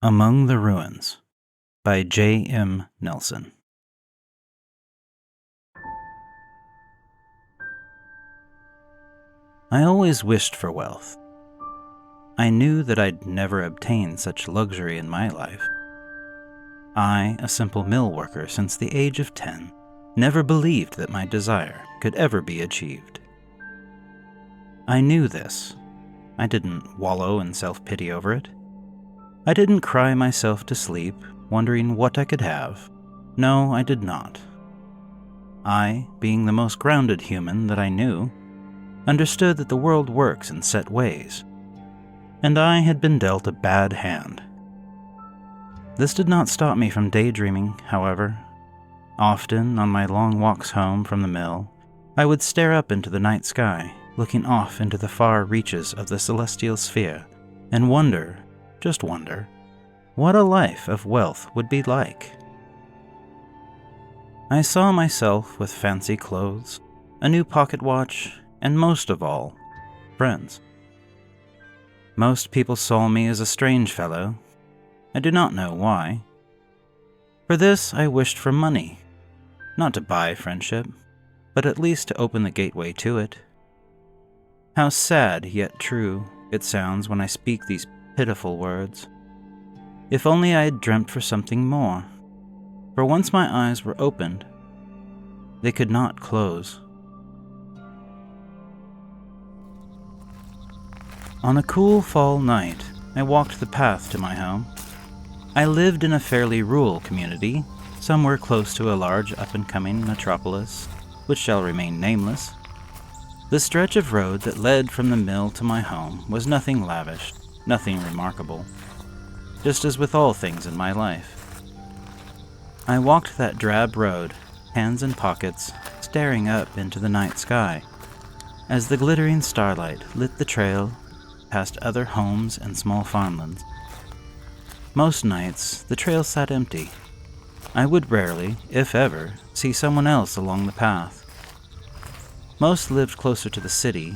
Among the Ruins by J. M. Nelson. I always wished for wealth. I knew that I'd never obtain such luxury in my life. I, a simple mill worker since the age of 10, never believed that my desire could ever be achieved. I knew this. I didn't wallow in self-pity over it. I didn't cry myself to sleep, wondering what I could have. No, I did not. I, being the most grounded human that I knew, understood that the world works in set ways, and I had been dealt a bad hand. This did not stop me from daydreaming, however. Often, on my long walks home from the mill, I would stare up into the night sky, looking off into the far reaches of the celestial sphere, and wonder, just wonder, what a life of wealth would be like. I saw myself with fancy clothes, a new pocket watch, and most of all, friends. Most people saw me as a strange fellow. I do not know why. For this, I wished for money, not to buy friendship, but at least to open the gateway to it. How sad yet true it sounds when I speak these pitiful words. If only I had dreamt for something more, for once my eyes were opened, they could not close. On a cool fall night, I walked the path to my home. I lived in a fairly rural community, somewhere close to a large up-and-coming metropolis, which shall remain nameless. The stretch of road that led from the mill to my home was nothing lavish, nothing remarkable, just as with all things in my life. I walked that drab road, hands in pockets, staring up into the night sky, as the glittering starlight lit the trail past other homes and small farmlands. Most nights, the trail sat empty. I would rarely, if ever, see someone else along the path. Most lived closer to the city.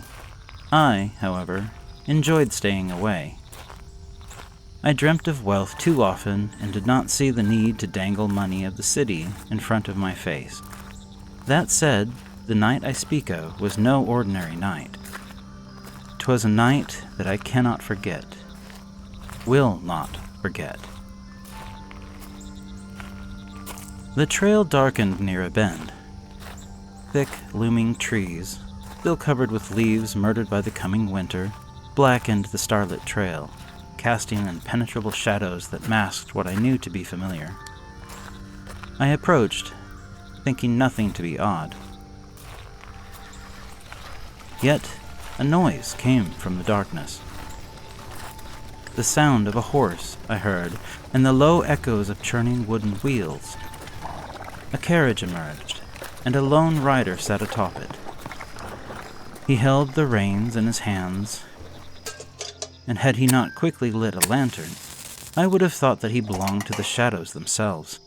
I, however, enjoyed staying away. I dreamt of wealth too often and did not see the need to dangle money of the city in front of my face. That said, the night I speak of was no ordinary night. 'Twas a night that I cannot forget, will not forget. The trail darkened near a bend. Thick, looming trees, still covered with leaves murdered by the coming winter, blackened the starlit trail, casting impenetrable shadows that masked what I knew to be familiar. I approached, thinking nothing to be odd. Yet, a noise came from the darkness. The sound of a horse I heard, and the low echoes of churning wooden wheels. A carriage emerged, and a lone rider sat atop it. He held the reins in his hands, and had he not quickly lit a lantern, I would have thought that he belonged to the shadows themselves.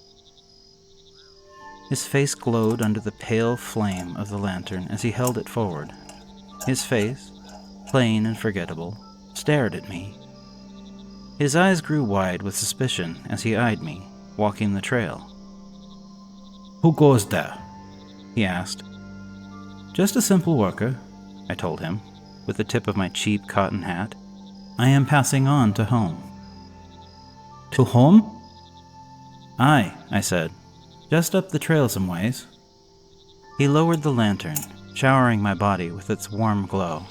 His face glowed under the pale flame of the lantern as he held it forward. His face, plain and forgettable, stared at me. His eyes grew wide with suspicion as he eyed me, walking the trail. "Who goes there?" he asked. "Just a simple worker," I told him, with the tip of my cheap cotton hat. "I am passing on to home." "To home?" "Aye," I said. "Just up the trail some ways." He lowered the lantern, showering my body with its warm glow.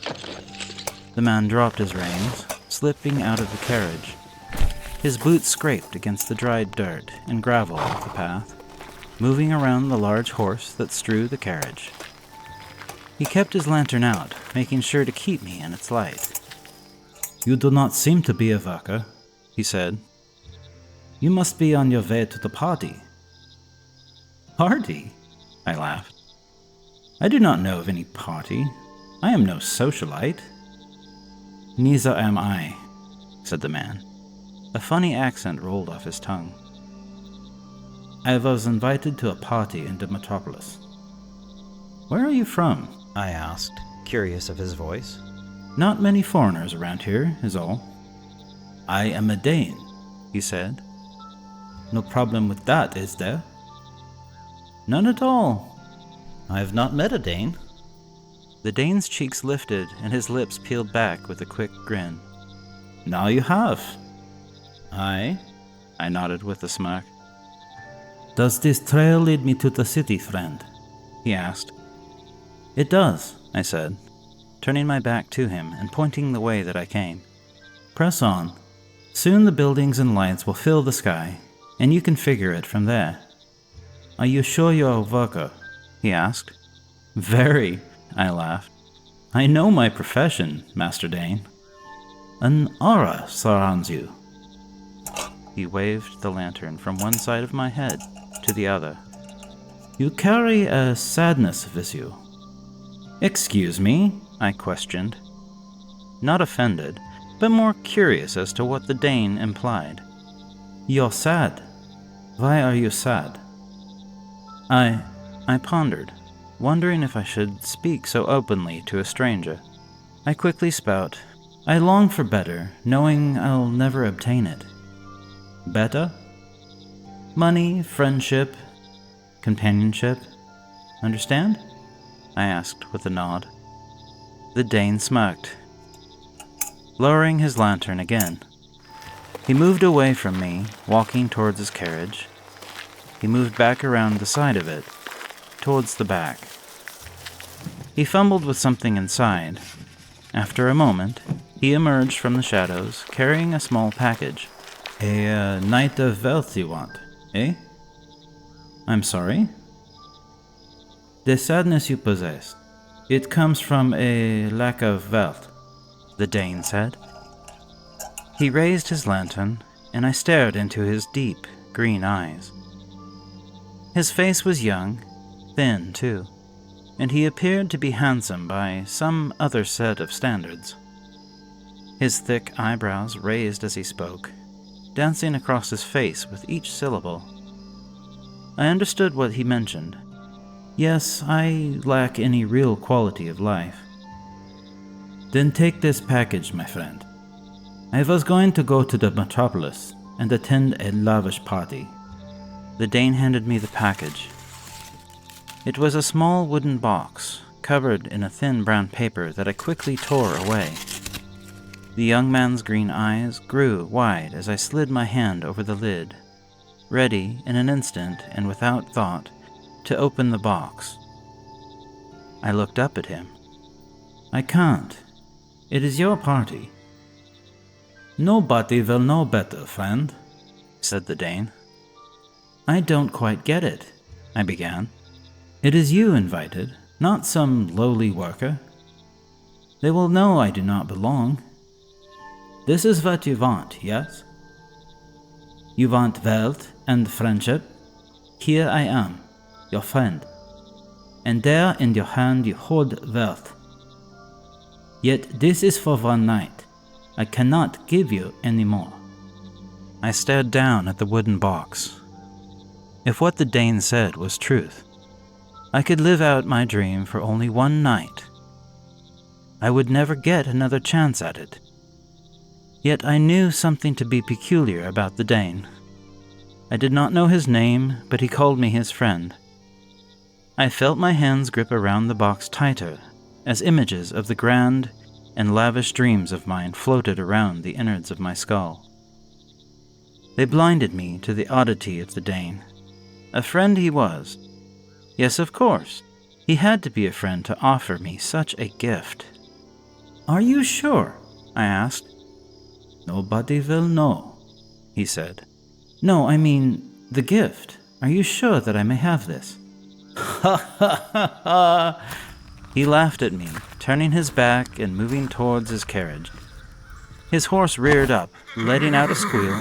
The man dropped his reins, slipping out of the carriage. His boots scraped against the dried dirt and gravel of the path, moving around the large horse that strewed the carriage. He kept his lantern out, making sure to keep me in its light. "You do not seem to be a worker," he said. "You must be on your way to the party." "Party?" I laughed. "I do not know of any party. I am no socialite." "Neither am I," said the man. A funny accent rolled off his tongue. "I was invited to a party in the metropolis." "Where are you from?" I asked, curious of his voice. "Not many foreigners around here, is all." "I am a Dane," he said. "No problem with that, is there?" "None at all. I have not met a Dane." The Dane's cheeks lifted and his lips peeled back with a quick grin. "Now you have." "Aye," I nodded with a smirk. "Does this trail lead me to the city, friend?" he asked. "It does," I said, turning my back to him and pointing the way that I came. "Press on. Soon the buildings and lights will fill the sky, and you can figure it from there." "Are you sure you're a worker?" he asked. "Very," I laughed. "I know my profession, Master Dane." "An aura surrounds you." He waved the lantern from one side of my head to the other. "You carry a sadness with you." "Excuse me?" I questioned. Not offended, but more curious as to what the Dane implied. "You're sad. Why are you sad?" I pondered, wondering if I should speak so openly to a stranger. I quickly spout, "I long for better, knowing I'll never obtain it." "Better?" "Money, friendship, companionship. Understand?" I asked with a nod. The Dane smirked, lowering his lantern again. He moved away from me, walking towards his carriage. He moved back around the side of it, towards the back. He fumbled with something inside. After a moment, he emerged from the shadows, carrying a small package. "A night of wealth you want, eh?" "I'm sorry?" "The sadness you possess. It comes from a lack of wealth," the Dane said. He raised his lantern, and I stared into his deep, green eyes. His face was young, thin too, and he appeared to be handsome by some other set of standards. His thick eyebrows raised as he spoke, dancing across his face with each syllable. I understood what he mentioned. Yes, I lack any real quality of life. "Then take this package, my friend. I was going to go to the metropolis and attend a lavish party." The Dane handed me the package. It was a small wooden box, covered in a thin brown paper that I quickly tore away. The young man's green eyes grew wide as I slid my hand over the lid, ready in an instant and without thought to open the box. I looked up at him. "I can't. It is your party." "Nobody will know better, friend," said the Dane. "I don't quite get it," I began. "It is you invited, not some lowly worker. They will know I do not belong. This is what you want, yes? You want wealth and friendship? Here I am, your friend. And there in your hand you hold wealth. Yet this is for one night. I cannot give you any more." I stared down at the wooden box. If what the Dane said was truth, I could live out my dream for only one night. I would never get another chance at it. Yet I knew something to be peculiar about the Dane. I did not know his name, but he called me his friend. I felt my hands grip around the box tighter, as images of the grand and lavish dreams of mine floated around the innards of my skull. They blinded me to the oddity of the Dane. A friend he was. Yes, of course. He had to be a friend to offer me such a gift. "Are you sure?" I asked. "Nobody will know," he said. "No, I mean, the gift. Are you sure that I may have this?" "Ha ha ha ha!" He laughed at me, turning his back and moving towards his carriage. His horse reared up, letting out a squeal,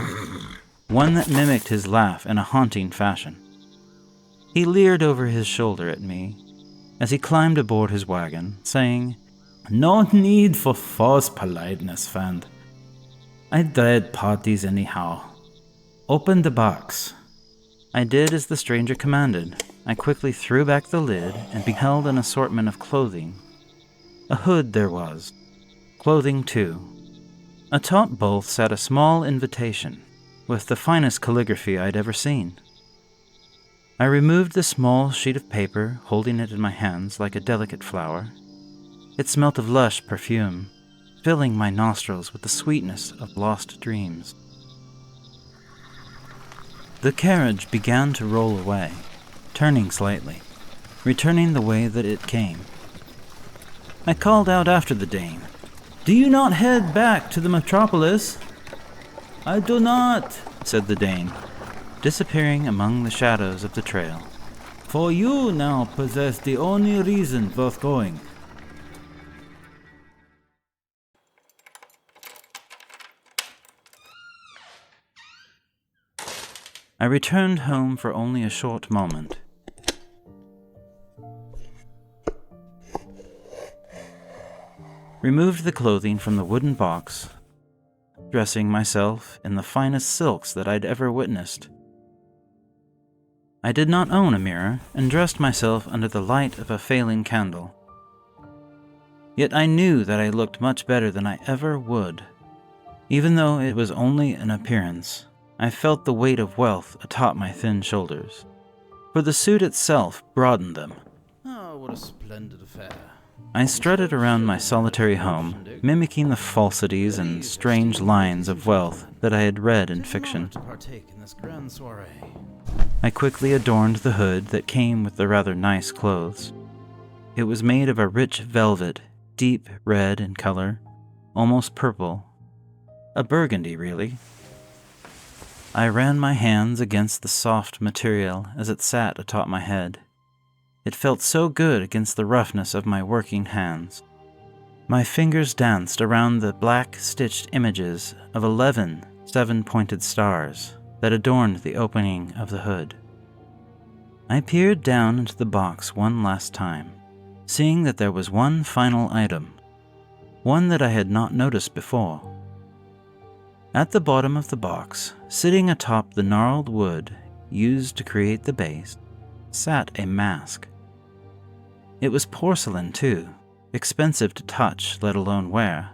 one that mimicked his laugh in a haunting fashion. He leered over his shoulder at me as he climbed aboard his wagon, saying, "No need for false politeness, friend. I dread parties anyhow. Open the box." I did as the stranger commanded. I quickly threw back the lid and beheld an assortment of clothing. A hood there was. Clothing, too. Atop both sat a small invitation, with the finest calligraphy I'd ever seen. I removed the small sheet of paper, holding it in my hands like a delicate flower. It smelt of lush perfume, filling my nostrils with the sweetness of lost dreams. The carriage began to roll away, turning slightly, returning the way that it came. I called out after the Dane, "Do you not head back to the metropolis?" "I do not," said the Dane, disappearing among the shadows of the trail. "For you now possess the only reason worth going." I returned home for only a short moment. Removed the clothing from the wooden box, dressing myself in the finest silks that I'd ever witnessed. I did not own a mirror and dressed myself under the light of a failing candle. Yet I knew that I looked much better than I ever would. Even though it was only an appearance, I felt the weight of wealth atop my thin shoulders, for the suit itself broadened them. Oh, what a splendid affair. I strutted around my solitary home, mimicking the falsities and strange lines of wealth that I had read in fiction. I quickly adorned the hood that came with the rather nice clothes. It was made of a rich velvet, deep red in color, almost purple, a burgundy really. I ran my hands against the soft material as it sat atop my head. It felt so good against the roughness of my working hands. My fingers danced around the black stitched images of 11 seven-pointed stars that adorned the opening of the hood. I peered down into the box one last time, seeing that there was one final item, one that I had not noticed before. At the bottom of the box, sitting atop the gnarled wood used to create the base, sat a mask. It was porcelain, too, expensive to touch, let alone wear.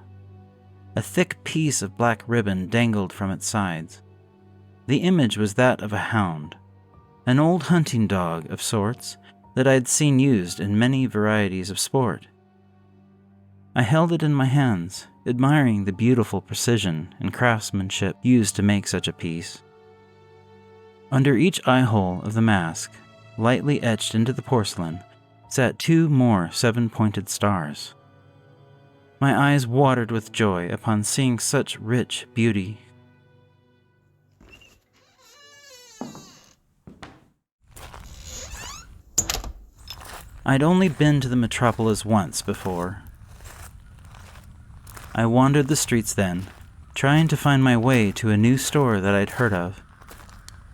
A thick piece of black ribbon dangled from its sides. The image was that of a hound, an old hunting dog of sorts that I had seen used in many varieties of sport. I held it in my hands, admiring the beautiful precision and craftsmanship used to make such a piece. Under each eye hole of the mask, lightly etched into the porcelain, sat 2 more seven-pointed stars. My eyes watered with joy upon seeing such rich beauty. I'd only been to the metropolis once before. I wandered the streets then, trying to find my way to a new store that I'd heard of.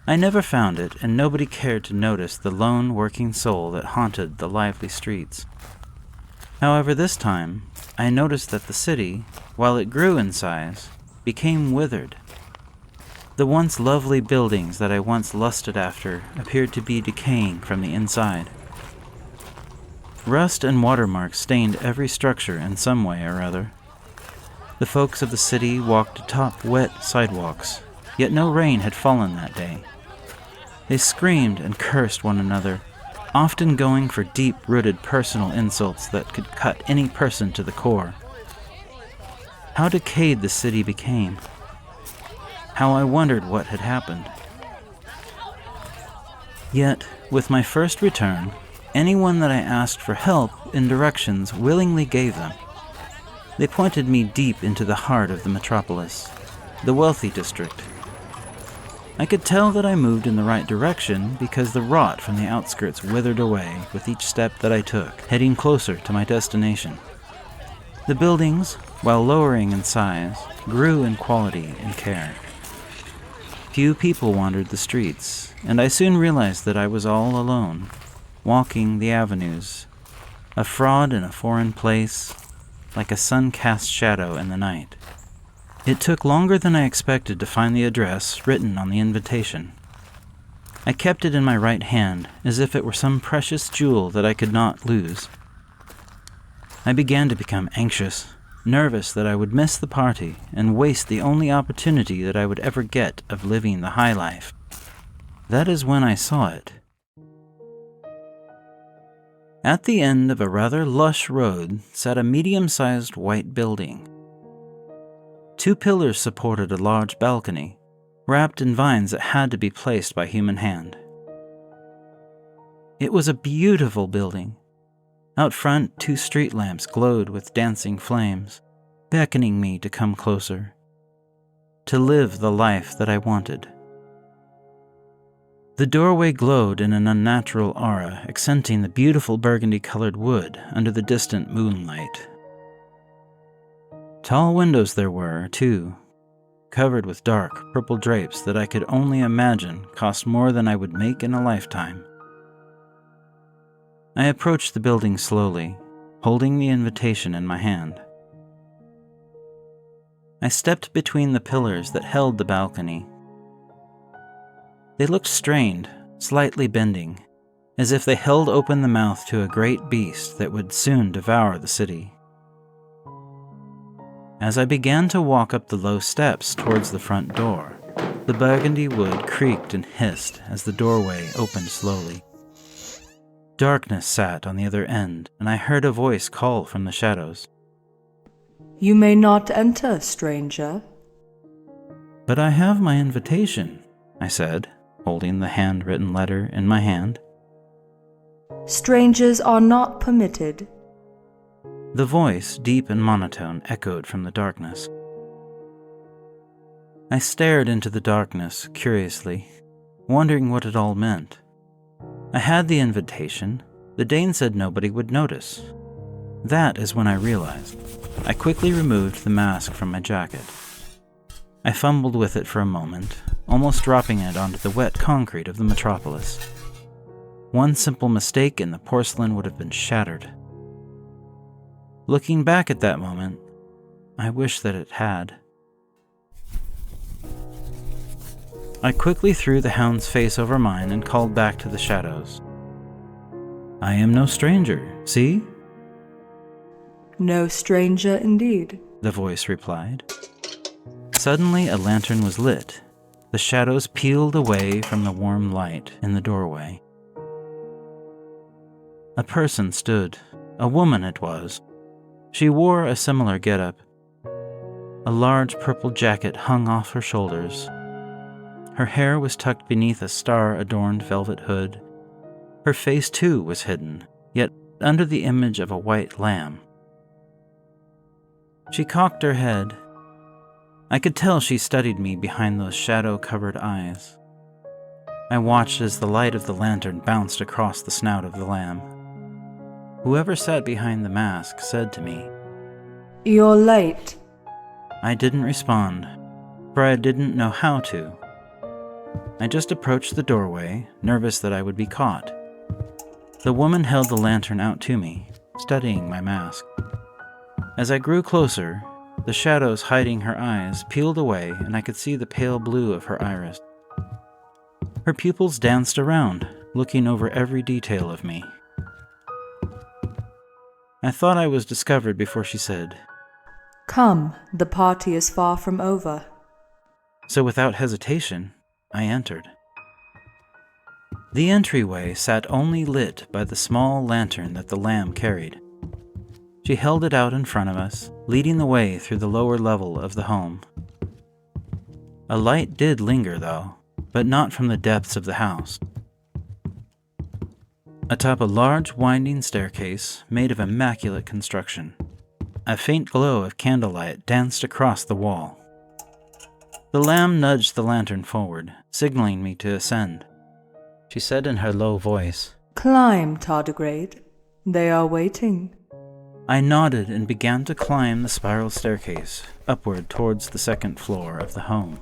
I never found it, and nobody cared to notice the lone working soul that haunted the lively streets. However, this time, I noticed that the city, while it grew in size, became withered. The once lovely buildings that I once lusted after appeared to be decaying from the inside. Rust and watermarks stained every structure in some way or other. The folks of the city walked atop wet sidewalks, yet no rain had fallen that day. They screamed and cursed one another, often going for deep-rooted personal insults that could cut any person to the core. How decayed the city became. How I wondered what had happened. Yet, with my first return, anyone that I asked for help and directions willingly gave them. They pointed me deep into the heart of the metropolis, the wealthy district. I could tell that I moved in the right direction because the rot from the outskirts withered away with each step that I took, heading closer to my destination. The buildings, while lowering in size, grew in quality and care. Few people wandered the streets, and I soon realized that I was all alone, walking the avenues, a fraud in a foreign place, like a sun-cast shadow in the night. It took longer than I expected to find the address written on the invitation. I kept it in my right hand, as if it were some precious jewel that I could not lose. I began to become anxious, nervous that I would miss the party and waste the only opportunity that I would ever get of living the high life. That is when I saw it. At the end of a rather lush road sat a medium-sized white building. 2 pillars supported a large balcony, wrapped in vines that had to be placed by human hand. It was a beautiful building. Out front, 2 street lamps glowed with dancing flames, beckoning me to come closer, to live the life that I wanted. The doorway glowed in an unnatural aura, accenting the beautiful burgundy-colored wood under the distant moonlight. Tall windows there were, too, covered with dark, purple drapes that I could only imagine cost more than I would make in a lifetime. I approached the building slowly, holding the invitation in my hand. I stepped between the pillars that held the balcony. They looked strained, slightly bending, as if they held open the mouth to a great beast that would soon devour the city. As I began to walk up the low steps towards the front door, the burgundy wood creaked and hissed as the doorway opened slowly. Darkness sat on the other end, and I heard a voice call from the shadows. "You may not enter, stranger." "But I have my invitation," I said, holding the handwritten letter in my hand. "Strangers are not permitted." The voice, deep and monotone, echoed from the darkness. I stared into the darkness curiously, wondering what it all meant. I had the invitation. The Dane said nobody would notice. That is when I realized. I quickly removed the mask from my jacket. I fumbled with it for a moment, almost dropping it onto the wet concrete of the metropolis. One simple mistake and the porcelain would have been shattered. Looking back at that moment, I wish that it had. I quickly threw the hound's face over mine and called back to the shadows. "I am no stranger, see?" "No stranger indeed," the voice replied. Suddenly a lantern was lit. The shadows peeled away from the warm light in the doorway. A person stood. A woman it was. She wore a similar getup. A large purple jacket hung off her shoulders. Her hair was tucked beneath a star-adorned velvet hood. Her face, too, was hidden, yet under the image of a white lamb. She cocked her head. I could tell she studied me behind those shadow-covered eyes. I watched as the light of the lantern bounced across the snout of the lamb. Whoever sat behind the mask said to me, "You're late." I didn't respond, for I didn't know how to. I just approached the doorway, nervous that I would be caught. The woman held the lantern out to me, studying my mask. As I grew closer, the shadows hiding her eyes peeled away and I could see the pale blue of her iris. Her pupils danced around, looking over every detail of me. I thought I was discovered before she said, "Come, the party is far from over." So without hesitation, I entered. The entryway sat only lit by the small lantern that the lamb carried. She held it out in front of us, leading the way through the lower level of the home. A light did linger, though, but not from the depths of the house. Atop a large winding staircase made of immaculate construction, a faint glow of candlelight danced across the wall. The lamb nudged the lantern forward, signaling me to ascend. She said in her low voice, "Climb, tardigrade. They are waiting." I nodded and began to climb the spiral staircase, upward towards the second floor of the home.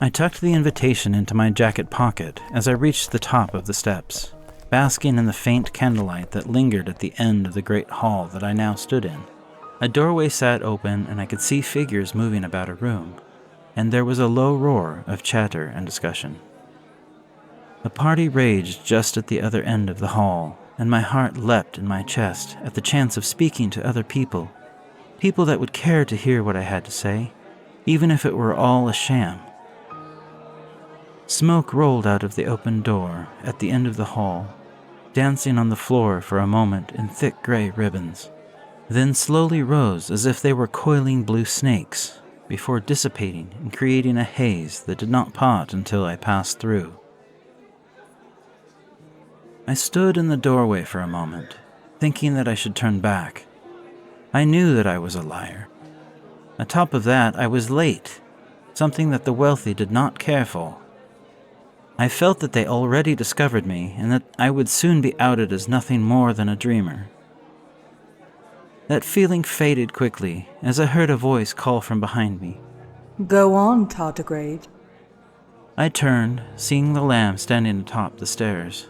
I tucked the invitation into my jacket pocket as I reached the top of the steps, basking in the faint candlelight that lingered at the end of the great hall that I now stood in. A doorway sat open and I could see figures moving about a room, and there was a low roar of chatter and discussion. A party raged just at the other end of the hall, and my heart leapt in my chest at the chance of speaking to other people. People that would care to hear what I had to say, even if it were all a sham. Smoke rolled out of the open door at the end of the hall, dancing on the floor for a moment in thick gray ribbons, then slowly rose as if they were coiling blue snakes, before dissipating and creating a haze that did not part until I passed through. I stood in the doorway for a moment, thinking that I should turn back. I knew that I was a liar. On top of that, I was late, something that the wealthy did not care for. I felt that they already discovered me and that I would soon be outed as nothing more than a dreamer. That feeling faded quickly as I heard a voice call from behind me. Go on, tardigrade. I turned, seeing the lamb standing atop the stairs.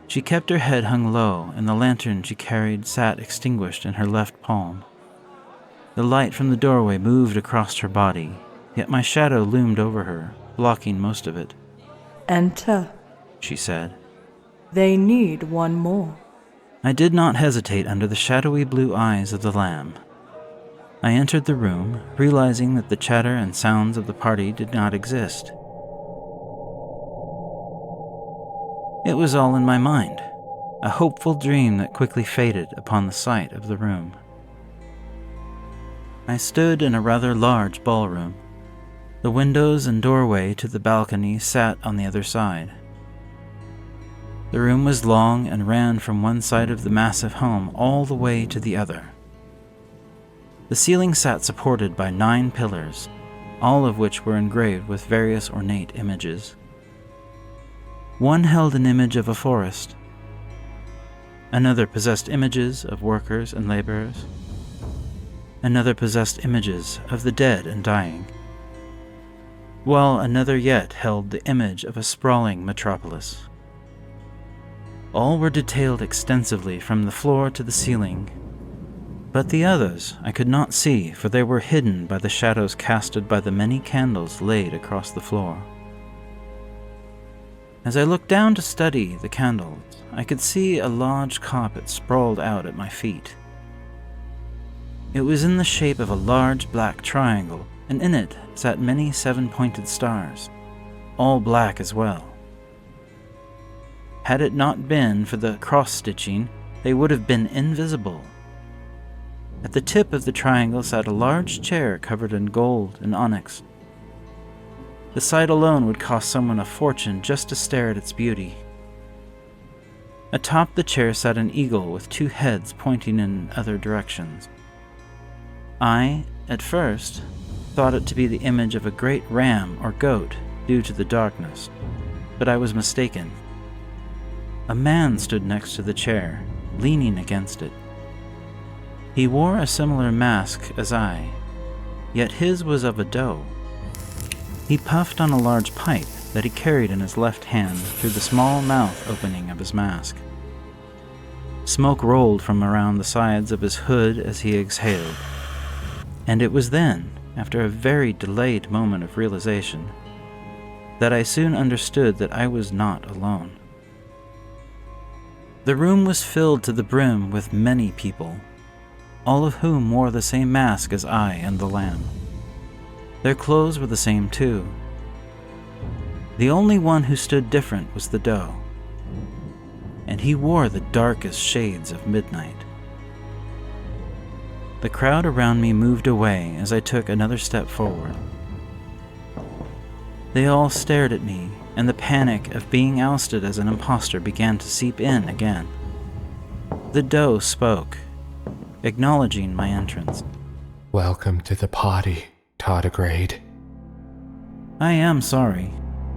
She kept her head hung low, and the lantern she carried sat extinguished in her left palm. The light from the doorway moved across her body, yet my shadow loomed over her, blocking most of it. Enter, she said. They need one more. I did not hesitate under the shadowy blue eyes of the lamb. I entered the room, realizing that the chatter and sounds of the party did not exist. It was all in my mind, a hopeful dream that quickly faded upon the sight of the room. I stood in a rather large ballroom. The windows and doorway to the balcony sat on the other side. The room was long and ran from one side of the massive home all the way to the other. The ceiling sat supported by 9 pillars, all of which were engraved with various ornate images. One held an image of a forest. Another possessed images of workers and laborers. Another possessed images of the dead and dying. While another yet held the image of a sprawling metropolis. All were detailed extensively from the floor to the ceiling, but the others I could not see, for they were hidden by the shadows casted by the many candles laid across the floor. As I looked down to study the candles, I could see a large carpet sprawled out at my feet. It was in the shape of a large black triangle, and in it sat many 7-pointed stars, all black as well. Had it not been for the cross-stitching, they would have been invisible. At the tip of the triangle sat a large chair covered in gold and onyx. The sight alone would cost someone a fortune just to stare at its beauty. Atop the chair sat an eagle with 2 heads pointing in other directions. I, at first, thought it to be the image of a great ram or goat due to the darkness, but I was mistaken. A man stood next to the chair, leaning against it. He wore a similar mask as I, yet his was of a doe. He puffed on a large pipe that he carried in his left hand through the small mouth opening of his mask. Smoke rolled from around the sides of his hood as he exhaled, and it was then, after a very delayed moment of realization, that I soon understood that I was not alone. The room was filled to the brim with many people, all of whom wore the same mask as I and the lamb. Their clothes were the same too. The only one who stood different was the doe, and he wore the darkest shades of midnight. The crowd around me moved away as I took another step forward. They all stared at me, and the panic of being ousted as an imposter began to seep in again. The doe spoke, acknowledging my entrance. Welcome to the party, tardigrade. I am sorry,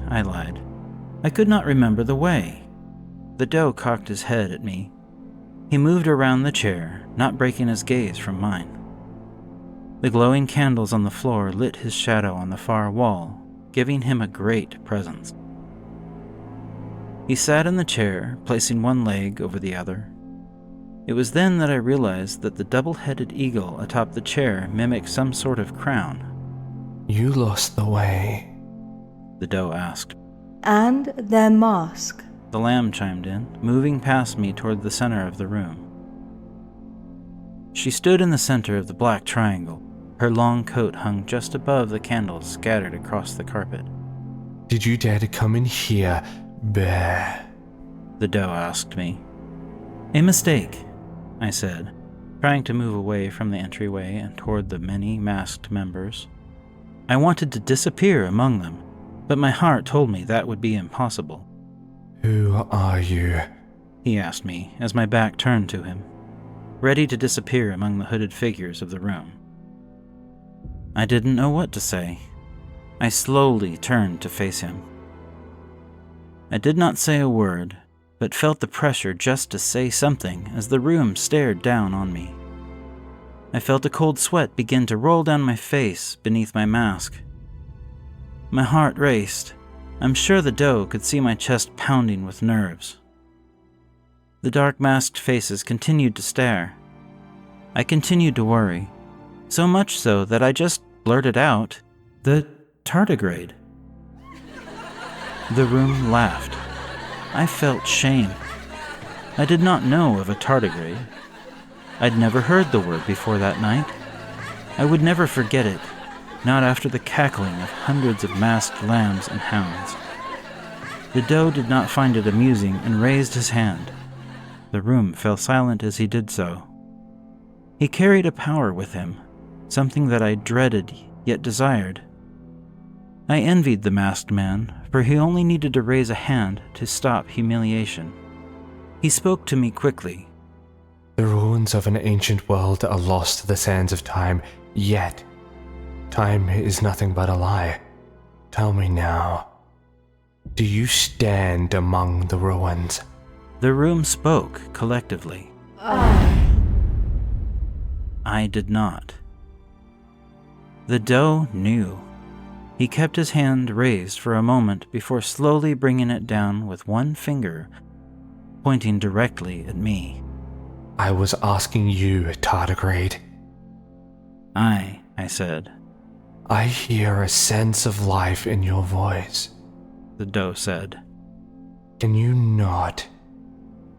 I lied. I could not remember the way. The doe cocked his head at me. He moved around the chair, not breaking his gaze from mine. The glowing candles on the floor lit his shadow on the far wall, giving him a great presence. He sat in the chair, placing one leg over the other. It was then that I realized that the double-headed eagle atop the chair mimicked some sort of crown. You lost the way, the doe asked. And their mask. The lamb chimed in, moving past me toward the center of the room. She stood in the center of the black triangle. Her long coat hung just above the candles scattered across the carpet. Did you dare to come in here, bear? The doe asked me. A mistake, I said, trying to move away from the entryway and toward the many masked members. I wanted to disappear among them, but my heart told me that would be impossible. Who are you? He asked me as my back turned to him, ready to disappear among the hooded figures of the room. I didn't know what to say. I slowly turned to face him. I did not say a word, but felt the pressure just to say something as the room stared down on me. I felt a cold sweat begin to roll down my face beneath my mask. My heart raced. I'm sure the doe could see my chest pounding with nerves. The dark masked faces continued to stare. I continued to worry, so much so that I just blurted out, "The tardigrade." The room laughed. I felt shame. I did not know of a tardigrade. I'd never heard the word before that night. I would never forget it, not after the cackling of hundreds of masked lambs and hounds. The doe did not find it amusing and raised his hand. The room fell silent as he did so. He carried a power with him, something that I dreaded yet desired. I envied the masked man, for he only needed to raise a hand to stop humiliation. He spoke to me quickly. The ruins of an ancient world are lost to the sands of time, yet time is nothing but a lie. Tell me now, do you stand among the ruins? The room spoke collectively. I did not. The doe knew. He kept his hand raised for a moment before slowly bringing it down with one finger, pointing directly at me. I was asking you, tardigrade. I said. I hear a sense of life in your voice, The doe said. Can you not?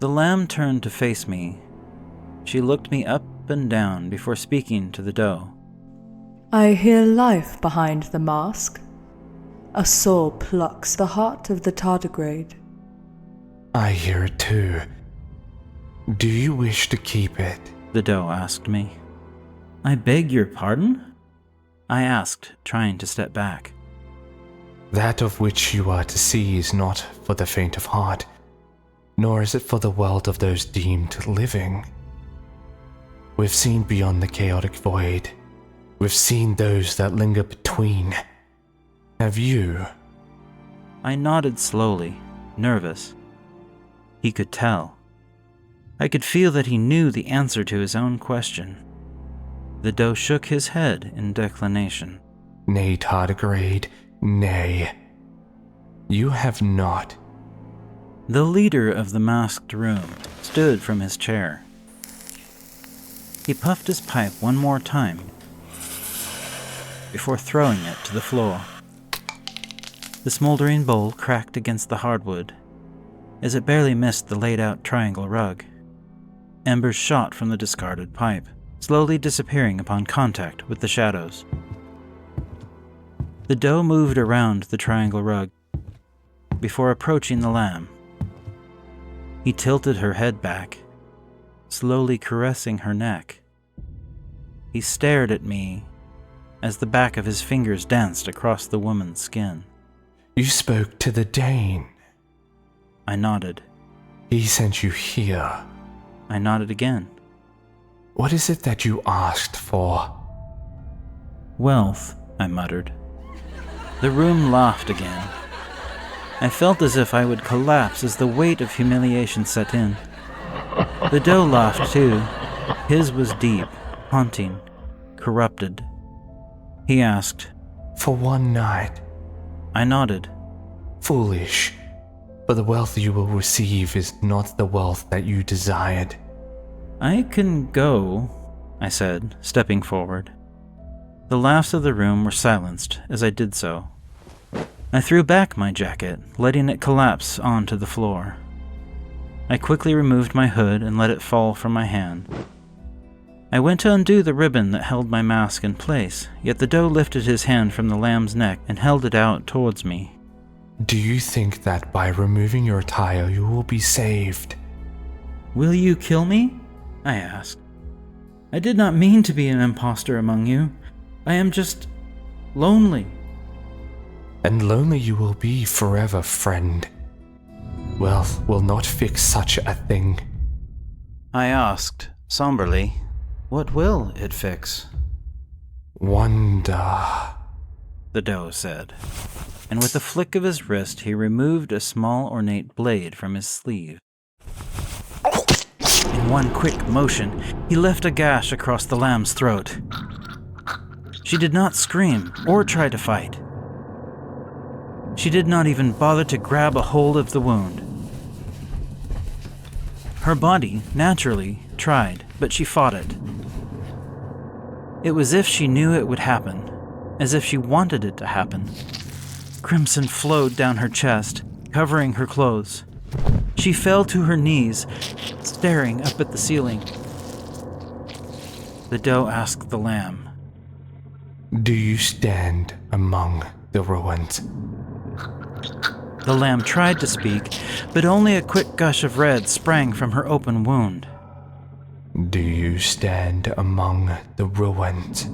The lamb turned to face me. She looked me up and down before speaking to the doe. I hear life behind the mask. A soul plucks the heart of the tardigrade. I hear it too. Do you wish to keep it? The doe asked me. I beg your pardon? I asked, trying to step back. That of which you are to see is not for the faint of heart, nor is it for the world of those deemed living. We've seen beyond the chaotic void. We've seen those that linger between. Have you? I nodded slowly, nervous. He could tell. I could feel that he knew the answer to his own question. The doe shook his head in declination. Nay, tardigrade, nay. You have not. The leader of the masked room stood from his chair. He puffed his pipe one more time before throwing it to the floor. The smoldering bowl cracked against the hardwood as it barely missed the laid-out triangle rug. Embers shot from the discarded pipe, slowly disappearing upon contact with the shadows. The doe moved around the triangle rug before approaching the lamb. He tilted her head back, slowly caressing her neck. He stared at me as the back of his fingers danced across the woman's skin. You spoke to the Dane. I nodded. He sent you here. I nodded again. What is it that you asked for? Wealth, I muttered. The room laughed again. I felt as if I would collapse as the weight of humiliation set in. The doe laughed too. His was deep, haunting, corrupted. He asked, For one night. I nodded. Foolish, for the wealth you will receive is not the wealth that you desired. I can go, I said, stepping forward. The laughs of the room were silenced as I did so. I threw back my jacket, letting it collapse onto the floor. I quickly removed my hood and let it fall from my hand. I went to undo the ribbon that held my mask in place, yet the doe lifted his hand from the lamb's neck and held it out towards me. Do you think that by removing your attire you will be saved? Will you kill me? I asked. I did not mean to be an imposter among you. I am just lonely. And lonely you will be forever, friend. Wealth will not fix such a thing. I asked, somberly, what will it fix? Wonder, the doe said, and with a flick of his wrist he removed a small ornate blade from his sleeve. In one quick motion, he left a gash across the lamb's throat. She did not scream or try to fight. She did not even bother to grab a hold of the wound. Her body, naturally, tried, but she fought it. It was as if she knew it would happen, as if she wanted it to happen. Crimson flowed down her chest, covering her clothes. She fell to her knees, staring up at the ceiling. The doe asked the lamb, do you stand among the ruins? The lamb tried to speak, but only a quick gush of red sprang from her open wound. Do you stand among the ruins?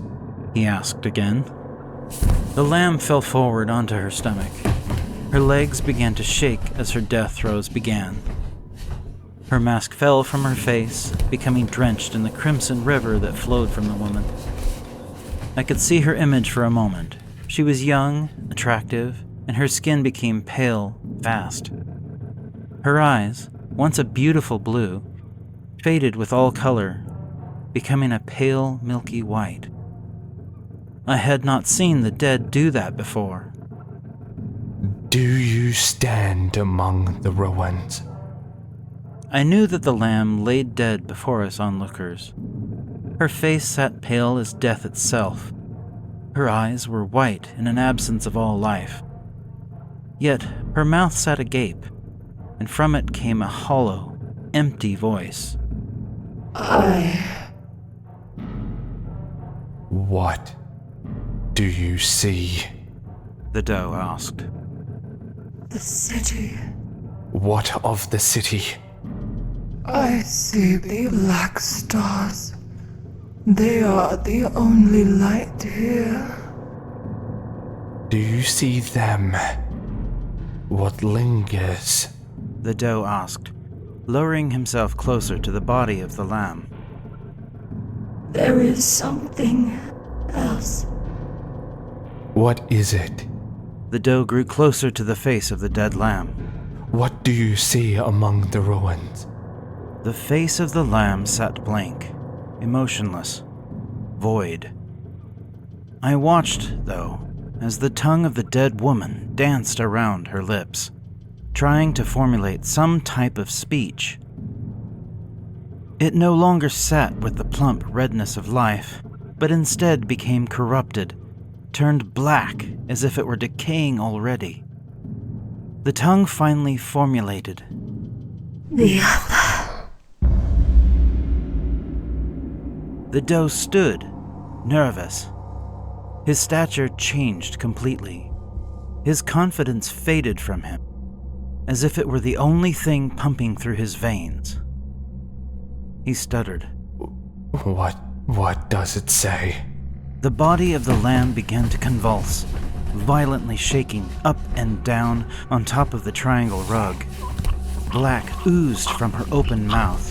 He asked again. The lamb fell forward onto her stomach. Her legs began to shake as her death throes began. Her mask fell from her face, becoming drenched in the crimson river that flowed from the woman. I could see her image for a moment. She was young, attractive, and her skin became pale fast. Her eyes, once a beautiful blue, faded with all color, becoming a pale, milky white. I had not seen the dead do that before. Do you stand among the ruins? I knew that the lamb laid dead before us onlookers. Her face sat pale as death itself. Her eyes were white in an absence of all life. Yet her mouth sat agape, and from it came a hollow, empty voice. What do you see? The doe asked. The city. What of the city? I see the black stars. They are the only light here. Do you see them? What lingers? The doe asked, lowering himself closer to the body of the lamb. There is something else. What is it? The doe grew closer to the face of the dead lamb. What do you see among the ruins? The face of the lamb sat blank, emotionless, void. I watched, though, as the tongue of the dead woman danced around her lips, trying to formulate some type of speech. It no longer sat with the plump redness of life, but instead became corrupted, turned black as if it were decaying already. The tongue finally formulated. The other. The doe stood, nervous. His stature changed completely. His confidence faded from him, as if it were the only thing pumping through his veins. He stuttered. What does it say? The body of the lamb began to convulse, violently shaking up and down on top of the triangle rug. Black oozed from her open mouth.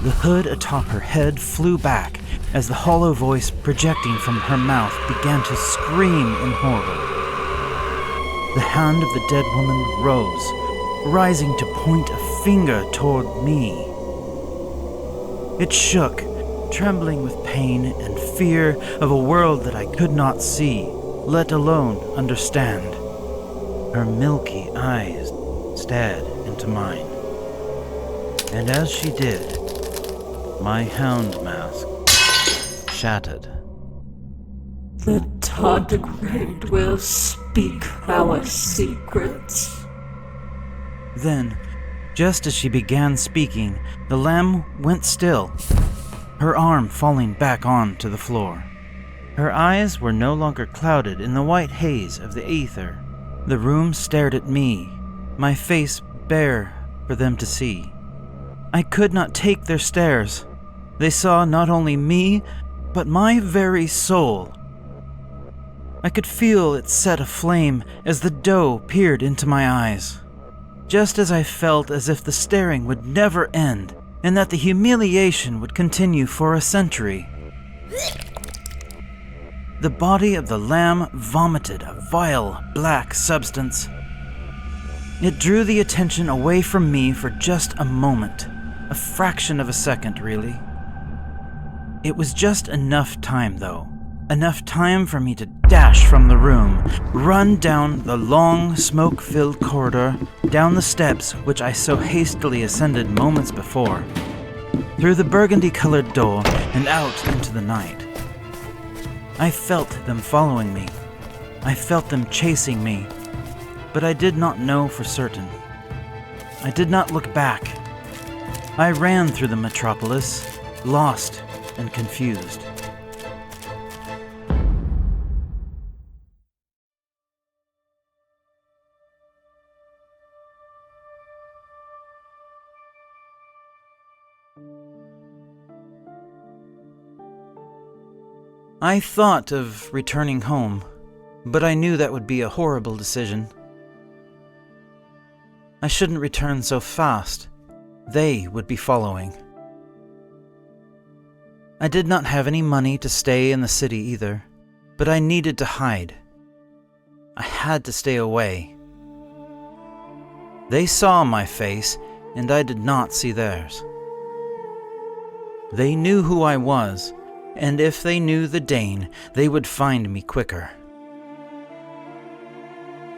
The hood atop her head flew back as the hollow voice projecting from her mouth began to scream in horror. The hand of the dead woman rose, rising to point a finger toward me. It shook, trembling with pain and fear of a world that I could not see, let alone understand. Her milky eyes stared into mine. And as she did, my hound mask shattered. The tardigrade will speak our secrets. Then, just as she began speaking, the lamb went still. her arm falling back onto the floor. Her eyes were no longer clouded in the white haze of the ether. The room stared at me, my face bare for them to see. I could not take their stares. They saw not only me, but my very soul. I could feel it set aflame as the doe peered into my eyes, just as I felt as if the staring would never end and that the humiliation would continue for a century. The body of the lamb vomited a vile, black substance. It drew the attention away from me for just a moment, a fraction of a second, really. It was just enough time, though. Enough time for me to dash from the room, run down the long, smoke-filled corridor, down the steps which I so hastily ascended moments before, through the burgundy-colored door and out into the night. I felt them following me. I felt them chasing me, but I did not know for certain. I did not look back. I ran through the metropolis, lost and confused. I thought of returning home, but I knew that would be a horrible decision. I shouldn't return so fast. They would be following. I did not have any money to stay in the city either, but I needed to hide. I had to stay away. They saw my face, and I did not see theirs. They knew who I was, and if they knew the Dane, they would find me quicker.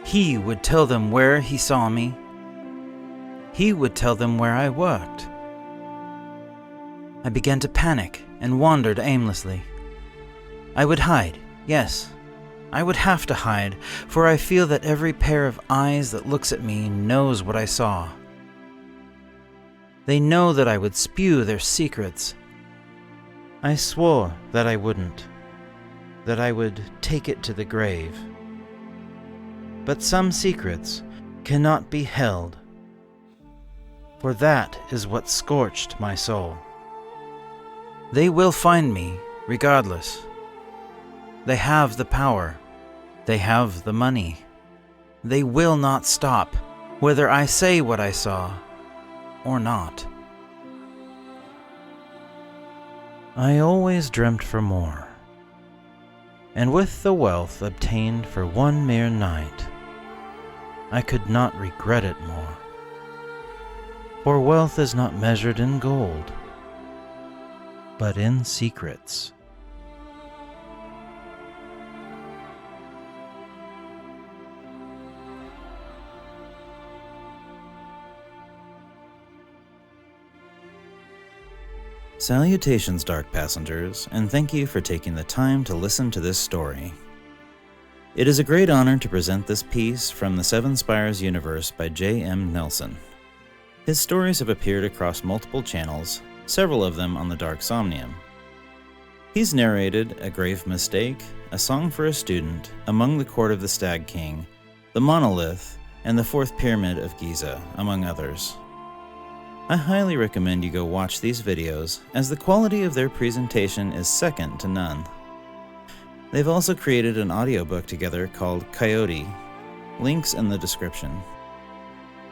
He would tell them where he saw me. He would tell them where I worked. I began to panic and wandered aimlessly. I would hide, yes, I would have to hide, for I feel that every pair of eyes that looks at me knows what I saw. They know that I would spew their secrets. I swore that I wouldn't, that I would take it to the grave. But some secrets cannot be held, for that is what scorched my soul. They will find me, regardless. They have the power. They have the money. They will not stop, whether I say what I saw or not. I always dreamt for more, and with the wealth obtained for one mere night, I could not regret it more. For wealth is not measured in gold, but in secrets. Salutations, Dark Passengers, and thank you for taking the time to listen to this story. It is a great honor to present this piece from the Seven Spires universe by J.M. Nelson. His stories have appeared across multiple channels, several of them on the Dark Somnium. He's narrated A Grave Mistake, A Song for a Student, Among the Court of the Stag King, The Monolith, and The Fourth Pyramid of Giza, among others. I highly recommend you go watch these videos, as the quality of their presentation is second to none. They've also created an audiobook together called Coyote, links in the description.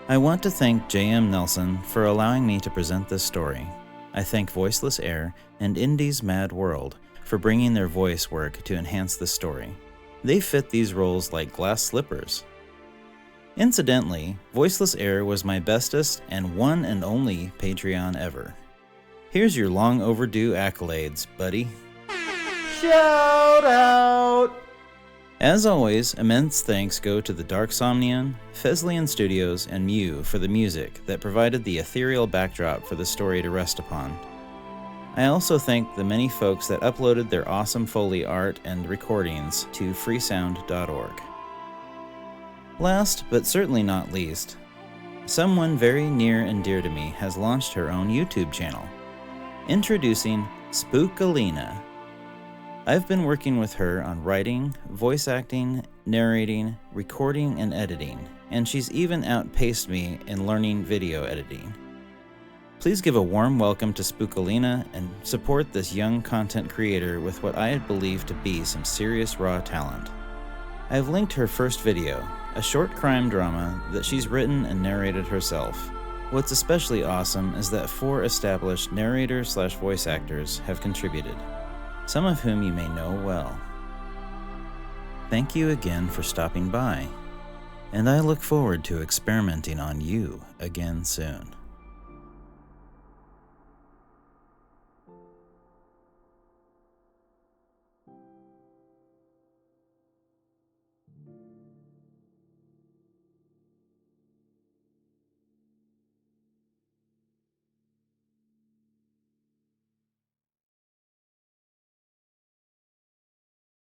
I want to thank J.M. Nelson for allowing me to present this story. I thank Voiceless Air and Indie's Mad World for bringing their voice work to enhance the story. They fit these roles like glass slippers. Incidentally, Voiceless Air was my bestest and one and only Patreon ever. Here's your long overdue accolades, buddy. Shout out! As always, immense thanks go to the Dark Somnium, Feslian Studios, and Mew for the music that provided the ethereal backdrop for the story to rest upon. I also thank the many folks that uploaded their awesome Foley art and recordings to freesound.org. Last, but certainly not least, someone very near and dear to me has launched her own YouTube channel. Introducing Spookalina. I've been working with her on writing, voice acting, narrating, recording, and editing, and she's even outpaced me in learning video editing. Please give a warm welcome to Spookalina and support this young content creator with what I believe to be some serious raw talent. I've linked her first video, a short crime drama that she's written and narrated herself. What's especially awesome is that 4 established narrator/voice actors have contributed, some of whom you may know well. Thank you again for stopping by, and I look forward to experimenting on you again soon.